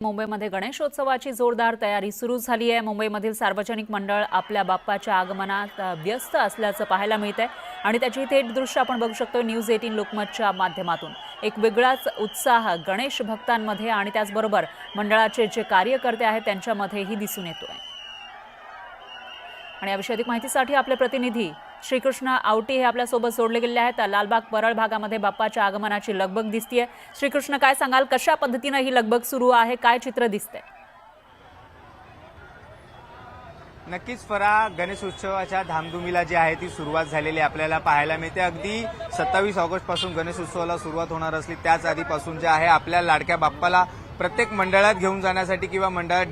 मुंबईमध्ये गणेशोत्सवाची जोरदार तयारी सुरू झाली आहे। मुंबईमधील सार्वजनिक मंडळ आपल्या बाप्पाच्या आगमनात व्यस्त असल्याचं पाहायला मिळतंय आणि त्याची थेट दृश्य आपण बघू शकतो न्यूज 18 लोकमतच्या माध्यमातून। एक वेगळाच उत्साह गणेश भक्तांमध्ये आणि त्याचबरोबर मंडळाचे जे कार्यकर्ते आहेत त्यांच्यामध्येही दिसून येतोय। आणि याविषयी अधिक माहितीसाठी आपले प्रतिनिधी श्रीकृष्ण आवटी हे आपल्या सोबत जोडले गेले आहेत। लालबाग परळ भागामध्ये बाप्पाच्या आगमनाची लगबग दिसतेय। श्रीकृष्ण, काय सांगाल, कशा पद्धतीने ही लगबग सुरू आहे, काय चित्र दिसतंय? नक्कीच फरा, गणेश उत्सवाच्या धामधुमीला जी आहे ती सुरुवात झालेली आपल्याला पाहायला मिळते। अगदी 27 ऑगस्ट पासून गणेश उत्सवाला सुरुवात होणार असली त्याच आधीपासून जे आहे आपल्या लाडक्या बाप्पाला प्रत्येक मंडळात घेऊन जाण्यासाठी किंवा मंडळात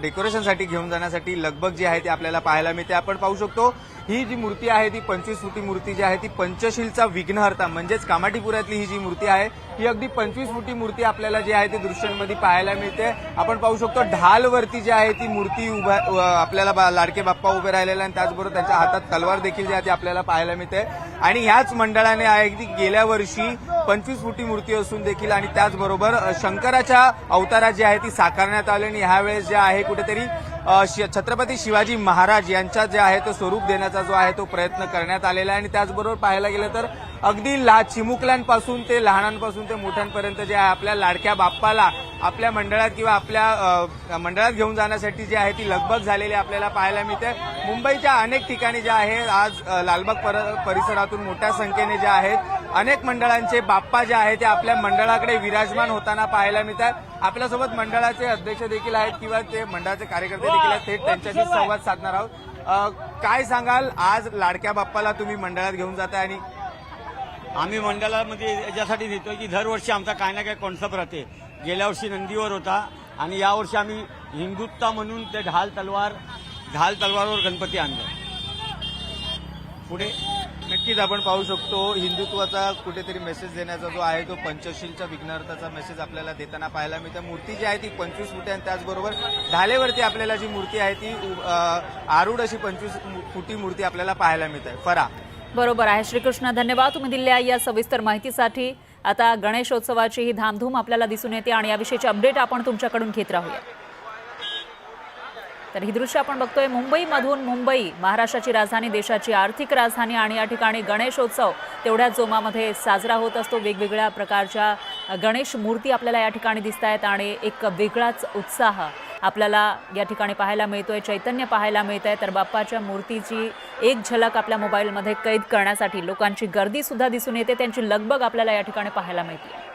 डेकोरेशनसाठी घेऊन जाण्यासाठी लगबग जी आहे ती आपल्याला पाहायला मिळते। आपण पाहू शकतो ही जी मूर्ती आहे ती 25 फुटी मूर्ती जी आहे ती पंचशीलचा विघ्नहर्ता म्हणजेच कामाठीपुरातली ही जी मूर्ती आहे ही अगदी 25 फुटी मूर्ती आपल्याला जी आहे ती दृश्यांमध्ये पाहायला मिळते। आपण पाहू शकतो ढालवरती जी आहे ती मूर्ती आपल्याला लाडके बाप्पा उभे राहिलेले आणि त्याचबरोबर त्यांच्या हातात तलवार देखील जी आहे ती आपल्याला पाहायला मिळते। आणि ह्याच मंडळाने आहे की गेल्या वर्षी 25 फुटी मूर्ती असून देखील आणि त्याचबरोबर शंकराच्या अवतारात जी आहे ती साकारण्यात आली आणि ह्यावेळेस जे आहे कुठेतरी छत्रपती शिवाजी महाराज यांचा जे आहे तो स्वरूप देण्याचा जो आहे तो प्रयत्न करण्यात आलेला आहे। आणि त्याचबरोबर पाहायला गेलं तर अगदी चिमुकल्यांपासून ते लहानांपासून ते मोठ्यांपर्यंत जे आहे आपल्या लाडक्या बाप्पाला आपल्या मंडळात किंवा आपल्या मंडळात घेऊन जाण्यासाठी जी आहे ती लगबग झालेली आपल्याला पाहायला मिळते। मुंबईच्या अनेक ठिकाणी जे आहे आज लालबाग परिसरातून मोठ्या संख्येने जे आहेत अनेक मंडळांचे बाप्पा जे आहे ते आपल्या मंडळाकडे विराजमान होताना पाहायला मिळतात। आपल्यासोबत मंडळाचे अध्यक्ष देखील आहेत किंवा ते मंडळाचे कार्यकर्ते देखील आहेत, थेट त्यांच्याशी संवाद साधणार आहोत। काय सांगाल, आज लाडक्या बाप्पाला तुम्ही मंडळात घेऊन जाताय? आणि आम्ही मंडळामध्ये याच्यासाठी नेतो की दरवर्षी आमचा काय ना काय कॉन्सेप्ट राहते। गेल्या वर्षी नंदीवर होता आणि यावर्षी आम्ही हिंदुत्व म्हणून ते ढाल तलवारवर गणपती आणला। पुढे नक्कीच आपण पाहू शकतो हिंदुत्वाचा कुठेतरी मेसेज देण्याचा जो आहे तो पंचशीलच्या विघ्नहर्ताचा मेसेज आपल्याला देताना पाहायला मिळते। मूर्ती जी आहे ती 25 फुटी आणि त्याचबरोबर ढालेवरती आपल्याला जी मूर्ती आहे ती आरूढ अशी 25 फुटी मूर्ती आपल्याला पाहायला मिळते। फरा, बरोबर आहे श्रीकृष्ण, धन्यवाद तुम्ही दिलेल्या या सविस्तर माहितीसाठी। आता गणेशोत्सवाची ही धामधूम आपल्याला दिसून येते आणि याविषयीचे अपडेट आपण तुमच्याकडून घेत राहूया। तर ही दृश्य आपण बघतोय मुंबईमधून। मुंबई महाराष्ट्राची राजधानी, देशाची आर्थिक राजधानी आणि या ठिकाणी गणेशोत्सव तेवढ्या जोमामध्ये साजरा होत असतो। वेगवेगळ्या प्रकारच्या गणेश मूर्ती आपल्याला या ठिकाणी दिसत आहेत आणि एक वेगळाच उत्साह आपल्याला या ठिकाणी पाहायला मिळतोय, चैतन्य पाहायला मिळत आहे। तर बाप्पाच्या मूर्तीची एक झलक आपल्या मोबाईलमध्ये कैद करण्यासाठी लोकांची गर्दी सुद्धा दिसून येते, त्यांची लगबग आपल्याला या ठिकाणी पाहायला मिळते।